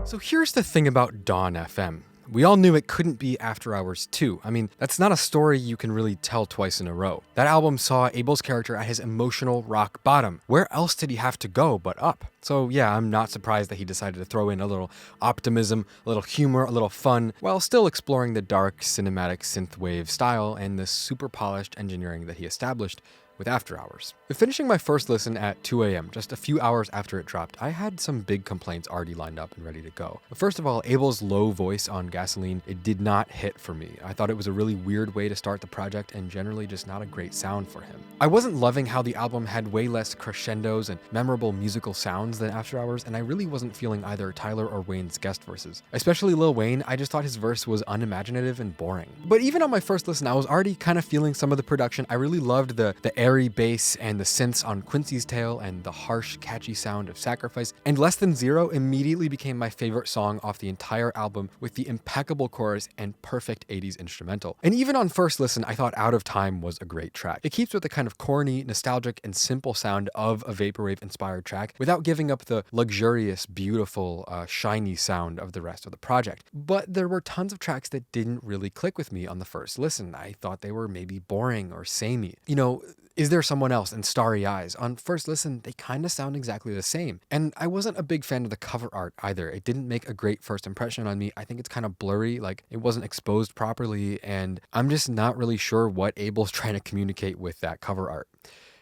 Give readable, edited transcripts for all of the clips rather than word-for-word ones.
So here's the thing about Dawn FM. We all knew it couldn't be After Hours 2. I mean, that's not a story you can really tell twice in a row. That album saw AbeL's character at his emotional rock bottom. Where else did he have to go but up? So yeah, I'm not surprised that he decided to throw in a little optimism, a little humor, a little fun, while still exploring the dark, cinematic synthwave style and the super polished engineering that he established with After Hours. Finishing my first listen at 2 a.m., just a few hours after it dropped, I had some big complaints already lined up and ready to go. First of all, AbeL's low voice on Gasoline, it did not hit for me. I thought it was a really weird way to start the project and generally just not a great sound for him. I wasn't loving how the album had way less crescendos and memorable musical sounds than After Hours, and I really wasn't feeling either Tyler or Wayne's guest verses. Especially Lil Wayne, I just thought his verse was unimaginative and boring. But even on my first listen, I was already kind of feeling some of the production. I really loved the airy bass and the synths on Quincy's Tale and the harsh, catchy sound of Sacrifice. And Less Than Zero immediately became my favorite song off the entire album with the impeccable chorus and perfect 80s instrumental. And even on first listen, I thought Out of Time was a great track. It keeps with the kind of corny, nostalgic, and simple sound of a vaporwave-inspired track without giving up the luxurious, beautiful, shiny sound of the rest of the project. But there were tons of tracks that didn't really click with me on the first listen. I thought they were maybe boring or samey. You know, Is There Someone Else and Starry Eyes, on first listen, they kind of sound exactly the same. And I wasn't a big fan of the cover art either. It didn't make a great first impression on me. I think it's kind of blurry, like it wasn't exposed properly, and I'm just not really sure what AbeL's trying to communicate with that cover art.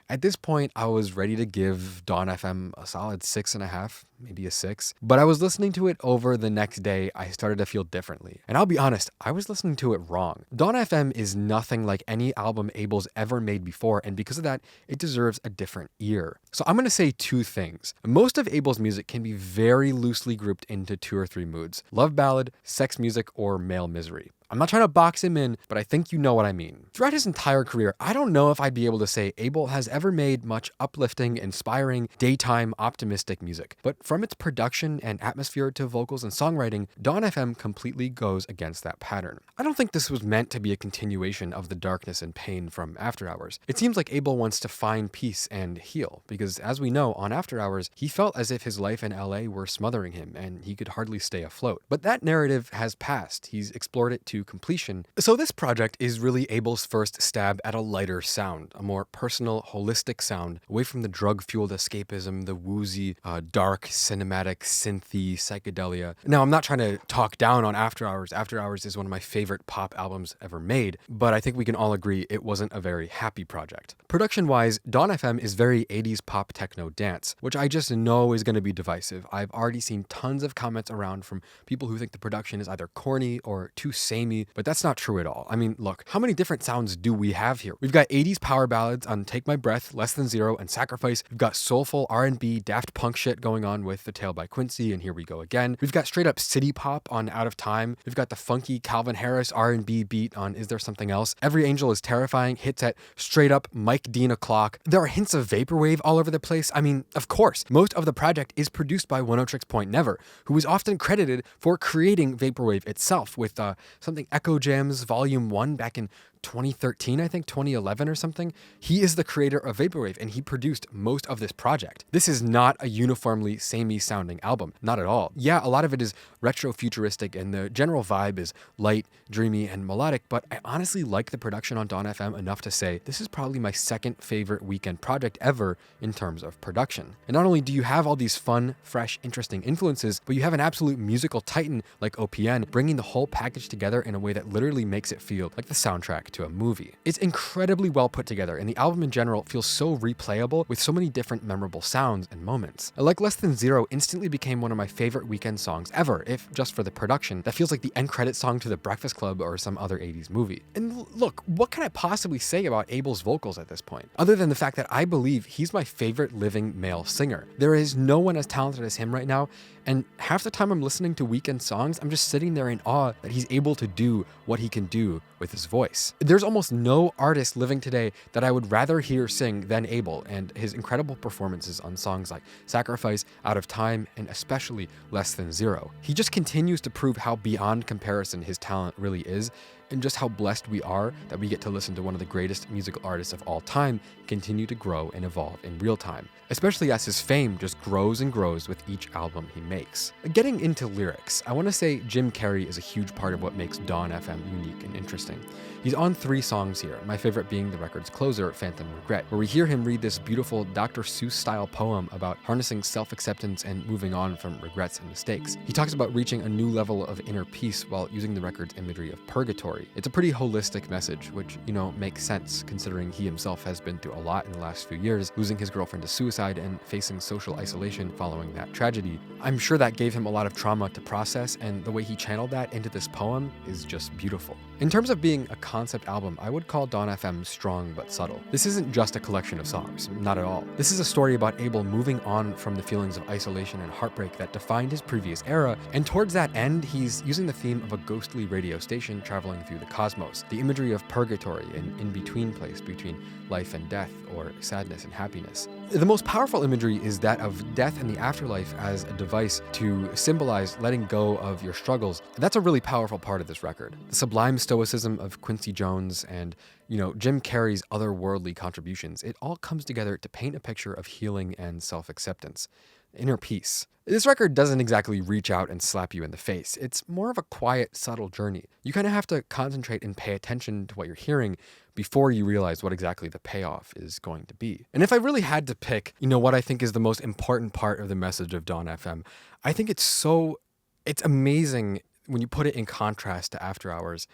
At this point, I was ready to give Dawn FM a solid 6.5, maybe a 6. But I was listening to it over the next day, I started to feel differently. And I'll be honest, I was listening to it wrong. Dawn FM is nothing like any album AbeL's ever made before, and because of that, it deserves a different ear. So I'm going to say two things. Most of AbeL's music can be very loosely grouped into 2 or 3 moods: love ballad, sex music, or male misery. I'm not trying to box him in, but I think you know what I mean. Throughout his entire career, I don't know if I'd be able to say AbeL has ever made much uplifting, inspiring, daytime, optimistic music. But from its production and atmosphere to vocals and songwriting, Dawn FM completely goes against that pattern. I don't think this was meant to be a continuation of the darkness and pain from After Hours. It seems like AbeL wants to find peace and heal, because as we know, on After Hours, he felt as if his life in LA were smothering him and he could hardly stay afloat. But that narrative has passed. He's explored it to completion. So this project is really AbeL's first stab at a lighter sound, a more personal, holistic sound, away from the drug-fueled escapism, the woozy, dark, cinematic, synthy psychedelia. Now, I'm not trying to talk down on After Hours. After Hours is one of my favorite pop albums ever made, but I think we can all agree it wasn't a very happy project. Production-wise, Dawn FM is very 80s pop techno dance, which I just know is going to be divisive. I've already seen tons of comments around from people who think the production is either corny or too samey, but that's not true at all. I mean, look, how many different sounds do we have here? We've got 80s power ballads on Take My Breath, Less Than Zero, and Sacrifice. We've got soulful R&B, Daft Punk shit going on with The Tale by Quincy, and Here We Go Again. We've got straight up city pop on Out of Time. We've got the funky Calvin Harris R&B beat on Is There Something Else. Every Angel Is Terrifying hits at straight up Mike Dean o'clock. There are hints of vaporwave all over the place. I mean, of course, most of the project is produced by Oneohtrix Point Never, who is often credited for creating vaporwave itself with something Echo Jams Volume 1 back in 2013, I think, 2011 or something. He is the creator of vaporwave, and he produced most of this project. This is not a uniformly samey sounding album, not at all. Yeah, a lot of it is retro-futuristic, and the general vibe is light, dreamy, and melodic, but I honestly like the production on Dawn FM enough to say this is probably my second favorite Weeknd project ever in terms of production. And not only do you have all these fun, fresh, interesting influences, but you have an absolute musical titan like OPN bringing the whole package together in a way that literally makes it feel like the soundtrack to a movie. It's incredibly well put together, and the album in general feels so replayable with so many different memorable sounds and moments. Like Less Than Zero instantly became one of my favorite Weeknd songs ever, if just for the production. That feels like the end credit song to The Breakfast Club or some other 80s movie. And look, what can I possibly say about AbeL's vocals at this point? Other than the fact that I believe he's my favorite living male singer. There is no one as talented as him right now, and half the time I'm listening to Weeknd songs, I'm just sitting there in awe that he's able to do what he can do with his voice. There's almost no artist living today that I would rather hear sing than AbeL, and his incredible performances on songs like Sacrifice, Out of Time, and especially Less Than Zero. He just continues to prove how beyond comparison his talent really is, and just how blessed we are that we get to listen to one of the greatest musical artists of all time continue to grow and evolve in real time, especially as his fame just grows and grows with each album he makes. Getting into lyrics, I want to say Jim Carrey is a huge part of what makes Dawn FM unique and interesting. He's on 3 songs here, my favorite being the record's closer, Phantom Regret, where we hear him read this beautiful Dr. Seuss-style poem about harnessing self-acceptance and moving on from regrets and mistakes. He talks about reaching a new level of inner peace while using the record's imagery of purgatory. It's a pretty holistic message, which, makes sense considering he himself has been through a lot in the last few years, losing his girlfriend to suicide and facing social isolation following that tragedy. I'm sure that gave him a lot of trauma to process, and the way he channeled that into this poem is just beautiful. In terms of being a concept album, I would call Dawn FM strong but subtle. This isn't just a collection of songs, not at all. This is a story about AbeL moving on from the feelings of isolation and heartbreak that defined his previous era, and towards that end, he's using the theme of a ghostly radio station traveling through the cosmos, the imagery of purgatory, an in-between place between life and death, or sadness and happiness. The most powerful imagery is that of death and the afterlife as a device to symbolize letting go of your struggles. That's a really powerful part of this record. The sublime stoicism of Quincy Jones and, Jim Carrey's otherworldly contributions, it all comes together to paint a picture of healing and self-acceptance. Inner peace. This record doesn't exactly reach out and slap you in the face. It's more of a quiet, subtle journey. You kind of have to concentrate and pay attention to what you're hearing before you realize what exactly the payoff is going to be. And if I really had to pick, what I think is the most important part of the message of Dawn FM, I think it's amazing when you put it in contrast to After Hours,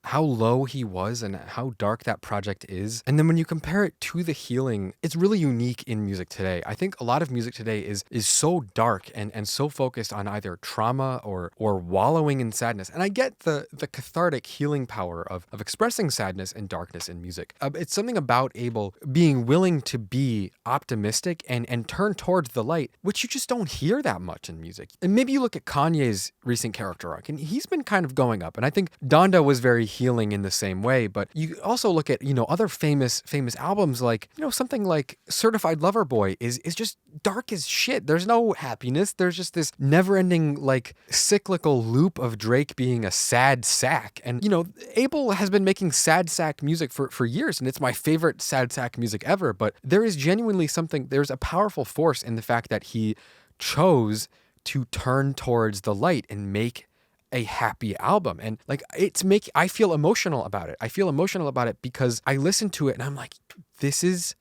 how low he was and how dark that project is. And then when you compare it to the healing, it's really unique in music today. I think a lot of music today is so dark and so focused on either trauma or wallowing in sadness. And I get the cathartic healing power of expressing sadness and darkness in music. It's something about AbeL being willing to be optimistic and turn towards the light, which you just don't hear that much in music. And maybe you look at Kanye's recent character arc, and he's been kind of going up. And I think Donda was very healing in the same way, but you also look at, other famous albums like, something like Certified Lover Boy is just dark as shit. There's no happiness. There's just this never-ending, cyclical loop of Drake being a sad sack. And, AbeL has been making sad sack music for years, and it's my favorite sad sack music ever, but there is genuinely there's a powerful force in the fact that he chose to turn towards the light and make a happy album. And I feel emotional about it. I feel emotional about it because I listen to it and I'm like, this is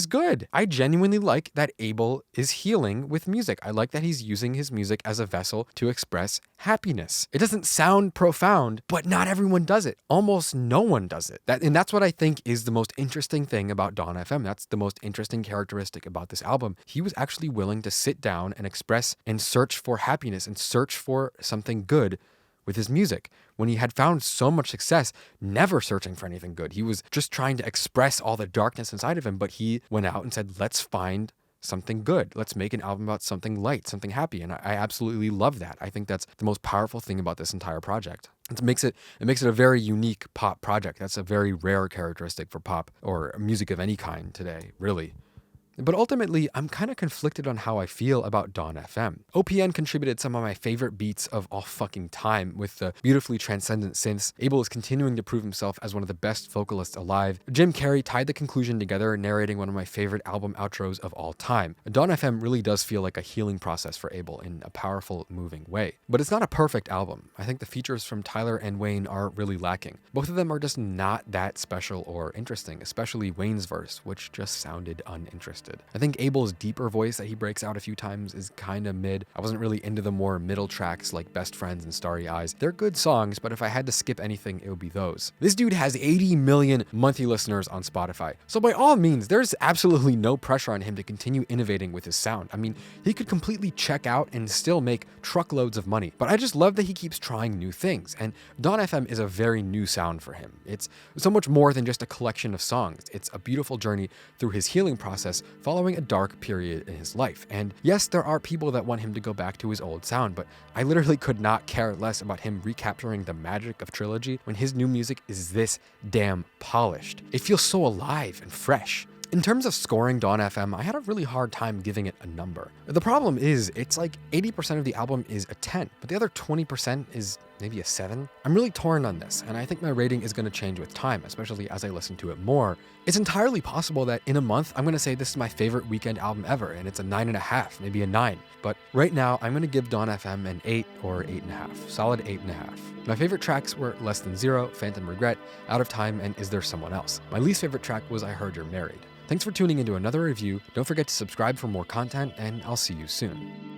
good. I genuinely like that AbeL is healing with music. I like that he's using his music as a vessel to express happiness. It doesn't sound profound, but not everyone does it. Almost no one does it. And that's what I think is the most interesting thing about Dawn FM. That's the most interesting characteristic about this album. He was actually willing to sit down and express and search for happiness and search for something good with his music, when he had found so much success, never searching for anything good. He was just trying to express all the darkness inside of him, but he went out and said, let's find something good. Let's make an album about something light, something happy. And I absolutely love that. I think that's the most powerful thing about this entire project. It makes it a very unique pop project. That's a very rare characteristic for pop or music of any kind today, really. But ultimately, I'm kind of conflicted on how I feel about Dawn FM. OPN contributed some of my favorite beats of all fucking time with the beautifully transcendent synths. AbeL is continuing to prove himself as one of the best vocalists alive. Jim Carrey tied the conclusion together, narrating one of my favorite album outros of all time. Dawn FM really does feel like a healing process for AbeL in a powerful, moving way. But it's not a perfect album. I think the features from Tyler and Wayne are really lacking. Both of them are just not that special or interesting, especially Wayne's verse, which just sounded uninteresting. I think AbeL's deeper voice that he breaks out a few times is kind of mid. I wasn't really into the more middle tracks like Best Friends and Starry Eyes. They're good songs, but if I had to skip anything, it would be those. This dude has 80 million monthly listeners on Spotify. So by all means, there's absolutely no pressure on him to continue innovating with his sound. I mean, he could completely check out and still make truckloads of money. But I just love that he keeps trying new things. And Dawn FM is a very new sound for him. It's so much more than just a collection of songs. It's a beautiful journey through his healing process following a dark period in his life. And yes, there are people that want him to go back to his old sound, but I literally could not care less about him recapturing the magic of Trilogy when his new music is this damn polished. It feels so alive and fresh. In terms of scoring Dawn FM, I had a really hard time giving it a number. The problem is, it's like 80% of the album is a 10, but the other 20% is maybe a 7. I'm really torn on this, and I think my rating is going to change with time, especially as I listen to it more. It's entirely possible that in a month, I'm going to say this is my favorite Weeknd album ever, and it's a 9.5, maybe a 9. But right now, I'm going to give Dawn FM an 8 or 8.5, solid 8.5. My favorite tracks were Less Than Zero, Phantom Regret, Out of Time, and Is There Someone Else? My least favorite track was I Heard You're Married. Thanks for tuning into another review. Don't forget to subscribe for more content, and I'll see you soon.